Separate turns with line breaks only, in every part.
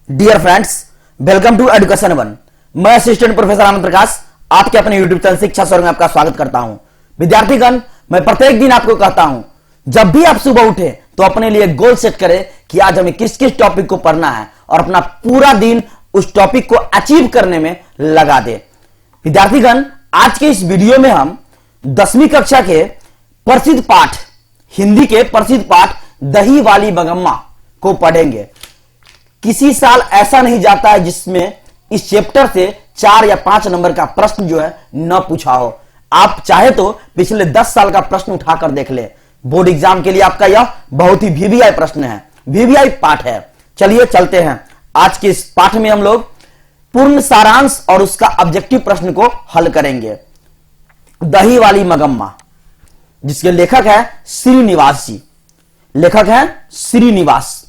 Dear friends, welcome to education one. मैं assistant professor Anand Prakash आपके अपने यूट्यूब चैनल शिक्षा सर में आपका स्वागत करता हूं। विद्यार्थीगण, मैं प्रत्येक दिन आपको कहता हूं, जब भी आप सुबह उठे तो अपने लिए गोल सेट करें कि आज हमें किस किस टॉपिक को पढ़ना है और अपना पूरा दिन उस टॉपिक को अचीव करने में लगा दे। विद्यार्थीगण, आज के इस वीडियो में हम 10वीं कक्षा के प्रसिद्ध पाठ, हिंदी के प्रसिद्ध पाठ दही वाली मगम्मा को पढ़ेंगे। किसी साल ऐसा नहीं जाता है जिसमें इस चैप्टर से 4 या 5 नंबर का प्रश्न जो है न पूछा हो। आप चाहे तो पिछले 10 साल का प्रश्न उठाकर देख ले। बोर्ड एग्जाम के लिए आपका यह बहुत ही वीवीआई प्रश्न है, वीवीआई पाठ है। चलिए चलते हैं। आज के इस पाठ में हम लोग पूर्ण सारांश और उसका ऑब्जेक्टिव प्रश्न को हल करेंगे। दही वाली मगम्मा, जिसके लेखक है श्रीनिवास जी। लेखक है श्रीनिवास।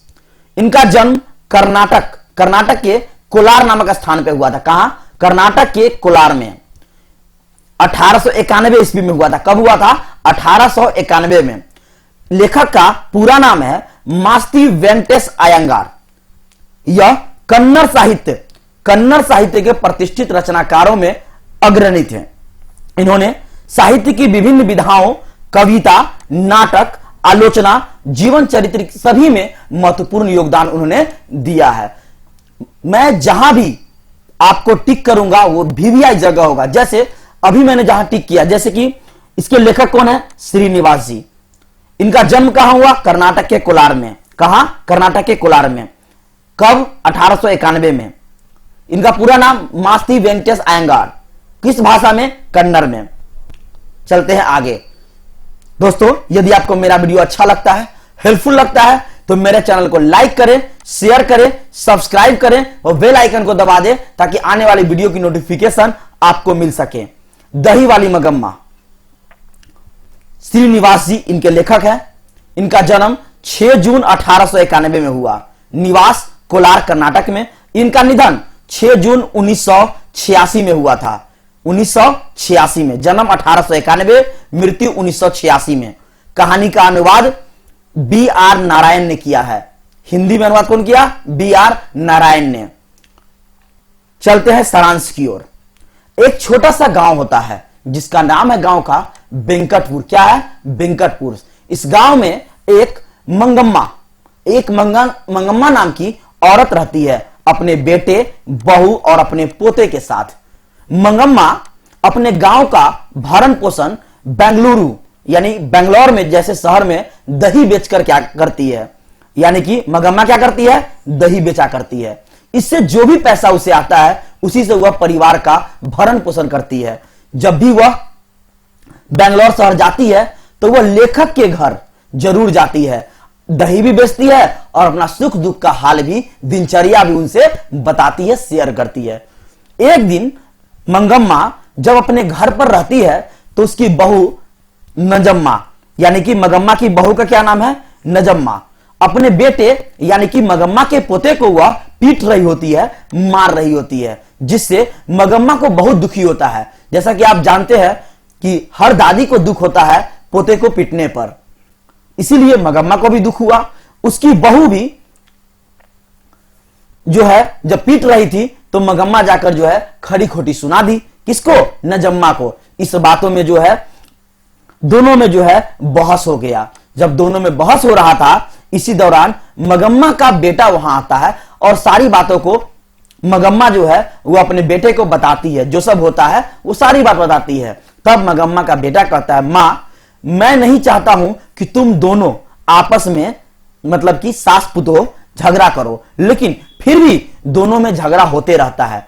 इनका जन्म कर्नाटक के कोलार नामक स्थान पे हुआ था। कहां? कर्नाटक के कोलार में 1891 ईस्वी में हुआ था। कब हुआ था? 1891 में। लेखक का पूरा नाम है मास्ती वेंकटेश अयंगार। यह कन्नड़ साहित्य के प्रतिष्ठित रचनाकारों में अग्रणी थे। इन्होंने साहित्य की विभिन्न विधाओं, कविता, नाटक, आलोचना, जीवन चरित्र सभी में महत्वपूर्ण योगदान उन्होंने दिया है। मैं जहां भी आपको टिक करूंगा वो वीवीआई जगह होगा। जैसे अभी मैंने जहां टिक किया, जैसे कि इसके लेखक कौन है? श्रीनिवास जी। इनका जन्म कहां हुआ? कर्नाटक के कोलार में। कहां? कर्नाटक के कोलार में। कब? 1891 में। इनका पूरा नाम मास्ती वेंकटेश अयंगार। किस भाषा में? कन्नड़ में। चलते हैं आगे। दोस्तों, यदि आपको मेरा वीडियो अच्छा लगता है, हेल्पफुल लगता है, तो मेरे चैनल को लाइक करें, शेयर करें, सब्सक्राइब करें और बेल आइकन को दबा दें ताकि आने वाली वीडियो की नोटिफिकेशन आपको मिल सके। दही वाली मगम्मा, श्रीनिवास जी इनके लेखक हैं। इनका जन्म 6 जून 1891 में हुआ। निवास कोलार कर्नाटक में। इनका निधन 6 जून 1986 में हुआ था। 1986 में जन्म 1891, मृत्यु 1986 में। कहानी का अनुवाद B.R. नारायण ने किया है। हिंदी में अनुवाद कौन किया? B.R. नारायण ने। चलते हैं सारांश की ओर। एक छोटा सा गांव होता है जिसका नाम है गांव का वेंकटपुर। क्या है? वेंकटपुर। इस गांव में एक मंगम्मा नाम की औरत रहती है अपने बेटे, बहू और अपने पोते के साथ। मंगम्मा अपने गांव का भरण पोषण बेंगलुरु यानी बेंगलोर में जैसे शहर में दही बेचकर क्या करती है, यानी कि मगम्मा क्या करती है? दही बेचा करती है। इससे जो भी पैसा उसे आता है उसी से वह परिवार का भरण पोषण करती है। जब भी वह बेंगलोर शहर जाती है तो वह लेखक के घर जरूर जाती है, दही भी बेचती है और अपना सुख दुख का हाल भी, दिनचर्या भी उनसे बताती है, शेयर करती है। एक दिन मंगम्मा जब अपने घर पर रहती है तो उसकी बहू नजम्मा, यानी कि मगम्मा की बहू का क्या नाम है? नजम्मा, अपने बेटे यानी कि मगम्मा के पोते को वह पीट रही होती है, मार रही होती है, जिससे मगम्मा को बहुत दुखी होता है। जैसा कि आप जानते हैं कि हर दादी को दुख होता है पोते को पीटने पर, इसीलिए मगम्मा को भी दुख हुआ। उसकी बहू भी जो है जब पीट रही थी तो मगम्मा जाकर जो है खड़ी खोटी सुना दी। किसको? नजम्मा को। इस बातों में जो है दोनों में जो है बहस हो गया। जब दोनों में बहस हो रहा था, इसी दौरान मगम्मा का बेटा वहां आता है और सारी बातों को मगम्मा जो है वो अपने बेटे को बताती है। जो सब होता है वो सारी बात बताती है। तब मगम्मा का बेटा कहता है, मां, मैं नहीं चाहता हूं कि तुम दोनों आपस में मतलब कि सास पुतोह झगड़ा करो, लेकिन फिर भी दोनों में झगड़ा होते रहता है।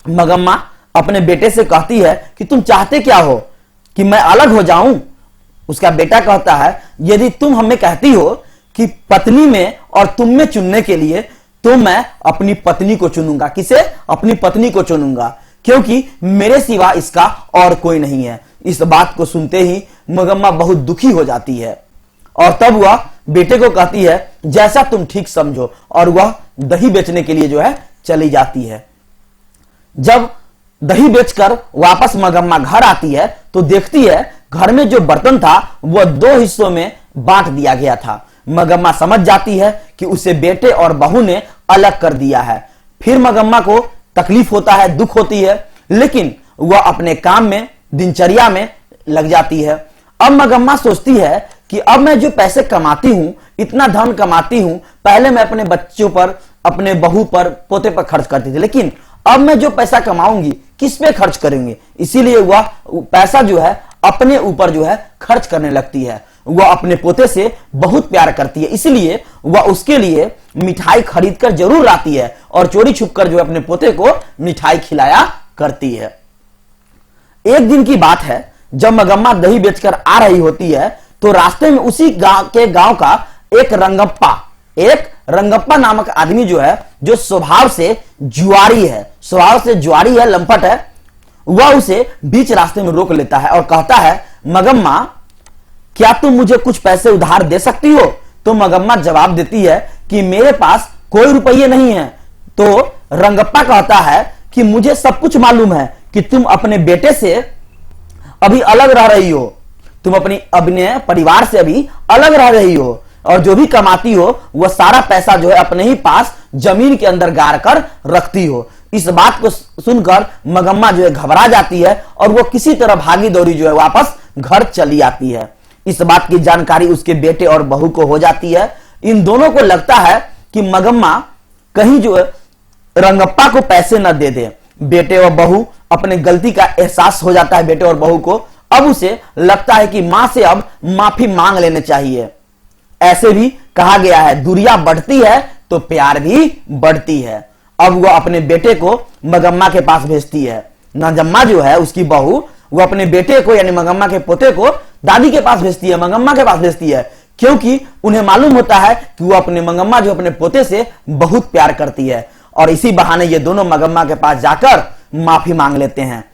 मगम्मा अपने बेटे से कहती है कि तुम चाहते क्या हो, कि मैं अलग हो जाऊं? उसका बेटा कहता है, यदि तुम हमें कहती हो कि पत्नी में और तुम में चुनने के लिए, तो मैं अपनी पत्नी को चुनूंगा। किसे? अपनी पत्नी को चुनूंगा, क्योंकि मेरे सिवा इसका और कोई नहीं है। इस बात को सुनते ही मगम्मा बहुत दुखी हो जाती है और तब वह बेटे को कहती है, जैसा तुम ठीक समझो, और वह दही बेचने के लिए जो है चली जाती है। जब दही बेचकर वापस मगम्मा घर आती है तो देखती है घर में जो बर्तन था वह 2 हिस्सों में बांट दिया गया था। मगम्मा समझ जाती है कि उसे बेटे और बहू ने अलग कर दिया है। फिर मगम्मा को तकलीफ होता है, दुख होती है, लेकिन वह अपने काम में, दिनचर्या में लग जाती है। अब मगम्मा सोचती है कि अब मैं जो पैसे कमाती हूं, इतना धन कमाती हूं, पहले मैं अपने बच्चों पर, अपने बहू पर, पोते पर खर्च करती थी, लेकिन अब मैं जो पैसा कमाऊंगी किस पे खर्च करेंगे, इसीलिए वह पैसा जो है अपने ऊपर जो है खर्च करने लगती है। वह अपने पोते से बहुत प्यार करती है, इसलिए वह उसके लिए मिठाई खरीद कर जरूर लाती है और चोरी छुपकर जो है अपने पोते को मिठाई खिलाया करती है। एक दिन की बात है, जब मगम्मा दही बेचकर आ रही होती है तो रास्ते में उसी गांव का एक रंगप्पा नामक आदमी जो है, जो स्वभाव से जुआरी है, लंपट है, वह उसे बीच रास्ते में रोक लेता है और कहता है, मगम्मा क्या तुम मुझे कुछ पैसे उधार दे सकती हो? तो मगम्मा जवाब देती है कि मेरे पास कोई रुपये नहीं है। तो रंगप्पा कहता है कि मुझे सब कुछ मालूम है कि तुम अपने बेटे से अभी अलग रह रही हो, तुम अपने परिवार से अभी अलग रह रही हो और जो भी कमाती हो वह सारा पैसा जो है अपने ही पास जमीन के अंदर गाड़ कर रखती हो। इस बात को सुनकर मगम्मा जो है घबरा जाती है और वो किसी तरह भागी दौड़ी जो है वापस घर चली आती है। इस बात की जानकारी उसके बेटे और बहू को हो जाती है। इन दोनों को लगता है कि मगम्मा कहीं जो है रंगप्पा को पैसे न दे दे। बेटे और बहू अपने गलती का एहसास हो जाता है बेटे और बहू को। अब उसे लगता है कि मां से अब माफी मांग लेने चाहिए। ऐसे भी कहा गया है, दूरियां बढ़ती है तो प्यार भी बढ़ती है। अब वह अपने बेटे को मगम्मा के पास भेजती है। नजम्मा जो है उसकी बहू, वो अपने बेटे को यानी मगम्मा के पोते को दादी के पास भेजती है, मगम्मा के पास भेजती है, क्योंकि उन्हें मालूम होता है कि वो अपने मगम्मा जो अपने पोते से बहुत प्यार करती है। और इसी बहाने ये दोनों मगम्मा के पास जाकर माफी मांग लेते हैं।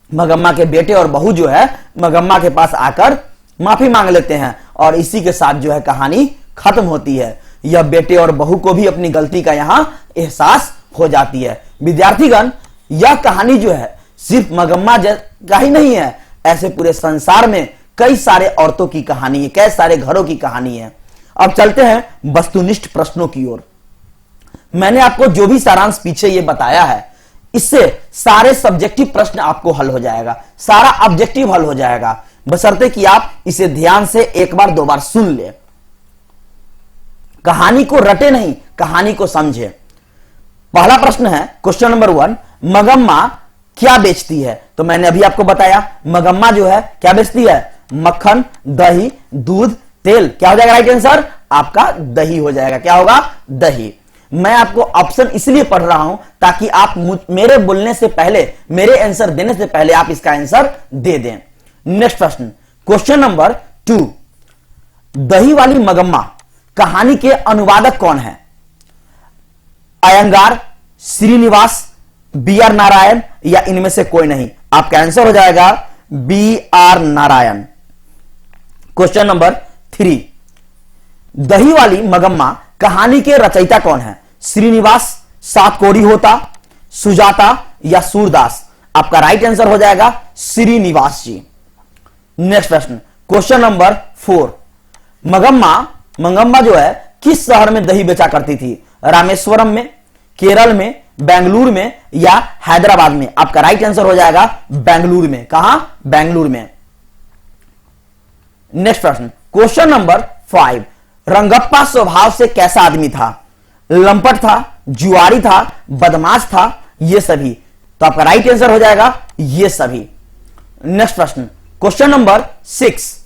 मगम्मा के बेटे और बहू जो है मगम्मा के पास आकर माफी मांग लेते हैं और इसी के साथ जो है कहानी खत्म होती है। यह बेटे और बहू को भी अपनी गलती का यहां एहसास हो जाती है। विद्यार्थीगण, यह कहानी जो है सिर्फ मगम्मा का ही नहीं है, ऐसे पूरे संसार में कई सारे औरतों की कहानी है, कई सारे घरों की कहानी है। अब चलते हैं वस्तुनिष्ठ प्रश्नों की ओर। मैंने आपको जो भी सारांश पीछे ये बताया है, इससे सारे सब्जेक्टिव प्रश्न आपको हल हो जाएगा, सारा ऑब्जेक्टिव हल हो जाएगा, बशर्ते कि आप इसे ध्यान से एक बार दो बार सुन ले। कहानी को रटे नहीं, कहानी को समझे। पहला प्रश्न है क्वेश्चन नंबर 1, मगम्मा क्या बेचती है? तो मैंने अभी आपको बताया, मगम्मा जो है क्या बेचती है? मक्खन, दही, दूध, तेल। क्या हो जाएगा राइट आंसर? आपका दही हो जाएगा। क्या होगा? दही। मैं आपको ऑप्शन इसलिए पढ़ रहा हूं ताकि आप मेरे बोलने से पहले, मेरे आंसर देने से पहले आप इसका आंसर दे दें। नेक्स्ट प्रश्न, क्वेश्चन नंबर 2, दही वाली मगम्मा कहानी के अनुवादक कौन है? अयंगार, श्रीनिवास, बी.आर. नारायण या इनमें से कोई नहीं? आपका आंसर हो जाएगा बी.आर. नारायण। क्वेश्चन नंबर 3, दही वाली मगम्मा कहानी के रचयिता कौन है? श्रीनिवास, सातकोड़ी होता, सुजाता या सूरदास? आपका राइट आंसर हो जाएगा श्रीनिवास जी। नेक्स्ट प्रश्न, क्वेश्चन नंबर 4, मगम्मा जो है किस शहर में दही बेचा करती थी? रामेश्वरम में, केरल में, बेंगलुरु में या हैदराबाद में? आपका राइट आंसर हो जाएगा बेंगलुरु में। कहां? बेंगलुरु में। नेक्स्ट प्रश्न, क्वेश्चन नंबर 5, रंगप्पा स्वभाव से कैसा आदमी था? लंपट था, जुआरी था, बदमाश था, ये सभी? तो आपका राइट आंसर हो जाएगा ये सभी। नेक्स्ट प्रश्न, क्वेश्चन नंबर 6,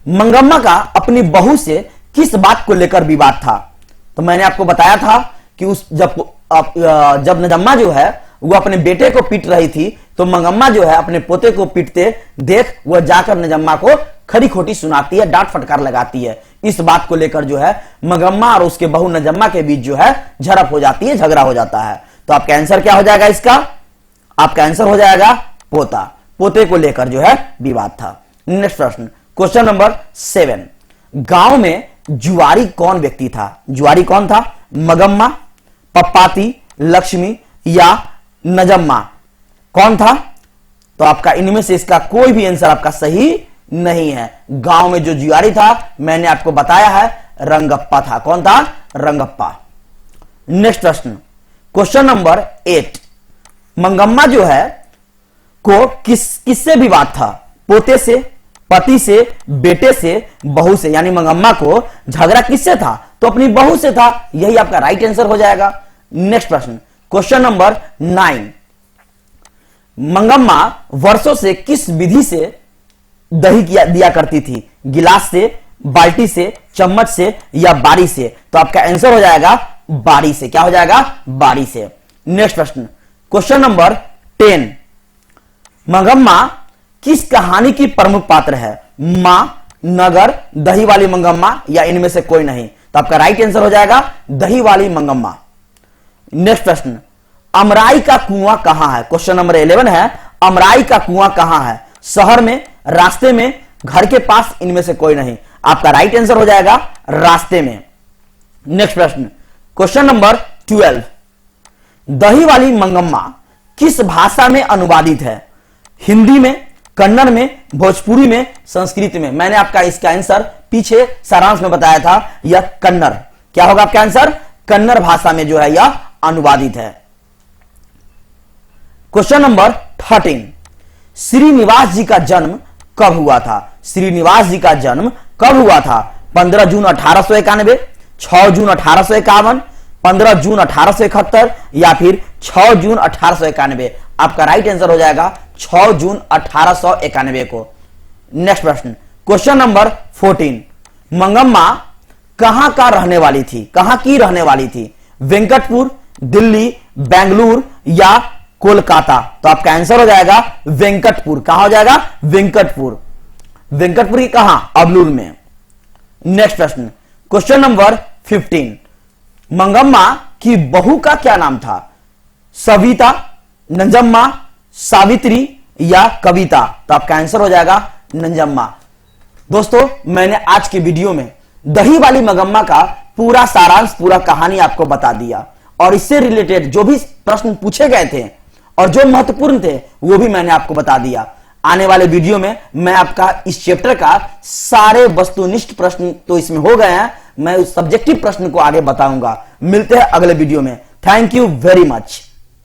मंगम्मा का अपनी बहू से किस बात को लेकर विवाद था? तो मैंने आपको बताया था कि जब नजम्मा जो है वो अपने बेटे को पीट रही थी तो मंगम्मा जो है अपने पोते को पीटते देख वह जाकर नजम्मा को खरी खोटी सुनाती है, डांट फटकार लगाती है। इस बात को लेकर जो है मंगम्मा और उसके बहू नजम्मा के बीच जो है झड़प हो जाती है, झगड़ा हो जाता है। तो आपका आंसर क्या हो जाएगा इसका? आपका आंसर हो जाएगा पोता। पोते को लेकर जो है विवाद था। नेक्स्ट प्रश्न, क्वेश्चन नंबर 7, गांव में जुआरी कौन व्यक्ति था? जुआरी कौन था? मगम्मा, पप्पाती, लक्ष्मी या नजम्मा? कौन था? तो आपका इनमें से इसका कोई भी आंसर आपका सही नहीं है। गांव में जो जुआरी था मैंने आपको बताया है रंगप्पा था। कौन था? रंगप्पा। नेक्स्ट प्रश्न, क्वेश्चन नंबर 8, मंगम्मा जो है को किससे विवाद था? पोते से, पति से, बेटे से, बहू से, यानी मंगम्मा को झगड़ा किससे था? तो अपनी बहू से था। यही आपका राइट आंसर हो जाएगा। नेक्स्ट प्रश्न, क्वेश्चन नंबर 9, मंगम्मा वर्षों से किस विधि से दही दिया करती थी? गिलास से, बाल्टी से, चम्मच से या बारी से? तो आपका आंसर हो जाएगा बारी से। क्या हो जाएगा? बारी से। नेक्स्ट प्रश्न, क्वेश्चन नंबर 10, मंगम्मा किस कहानी की प्रमुख पात्र है? मां, नगर, दही वाली मंगम्मा या इनमें से कोई नहीं? तो आपका राइट आंसर हो जाएगा दही वाली मंगम्मा। नेक्स्ट प्रश्न, अमराई का कुआं कहां है? क्वेश्चन नंबर 11 है, अमराई का कुआं कहां है? शहर में, रास्ते में, घर के पास, इनमें से कोई नहीं? आपका राइट आंसर हो जाएगा रास्ते में। नेक्स्ट प्रश्न, क्वेश्चन नंबर 12, दही वाली मंगम्मा किस भाषा में अनुवादित है? हिंदी में, कन्नड़ में, भोजपुरी में, संस्कृत में? मैंने आपका इसका आंसर पीछे सारांश में बताया था, यह कन्नड़। क्या होगा आपका आंसर? कन्नड़ भाषा में जो है यह अनुवादित है। क्वेश्चन नंबर 13, श्रीनिवास जी का जन्म कब हुआ था? श्रीनिवास जी का जन्म कब हुआ था? 15 जून 1891, 6 जून 1851, 15 जून 1871 या फिर 6 जून 1891? आपका राइट आंसर हो जाएगा 6 जून 1891 को। नेक्स्ट प्रश्न, क्वेश्चन नंबर 14, मंगम्मा कहां का रहने वाली थी? कहां की रहने वाली थी? वेंकटपुर, दिल्ली, बेंगलुरु या कोलकाता? तो आपका आंसर हो जाएगा वेंकटपुर। कहां हो जाएगा? वेंकटपुर। वेंकटपुर की कहां? अबलूर में। नेक्स्ट प्रश्न, क्वेश्चन नंबर 15, मंगम्मा की बहू का क्या नाम था? सविता, नंजम्मा, सावित्री या कविता? तो आपका आंसर हो जाएगा नंजम्मा। दोस्तों, मैंने आज के वीडियो में दही वाली मंगम्मा का पूरा सारांश, पूरा कहानी आपको बता दिया और इससे रिलेटेड जो भी प्रश्न पूछे गए थे और जो महत्वपूर्ण थे वो भी मैंने आपको बता दिया। आने वाले वीडियो में मैं आपका इस चैप्टर का सारे वस्तुनिष्ठ प्रश्न तो इसमें हो गए हैं, मैं उस सब्जेक्टिव प्रश्न को आगे बताऊंगा। मिलते हैं अगले वीडियो में। Thank you very much.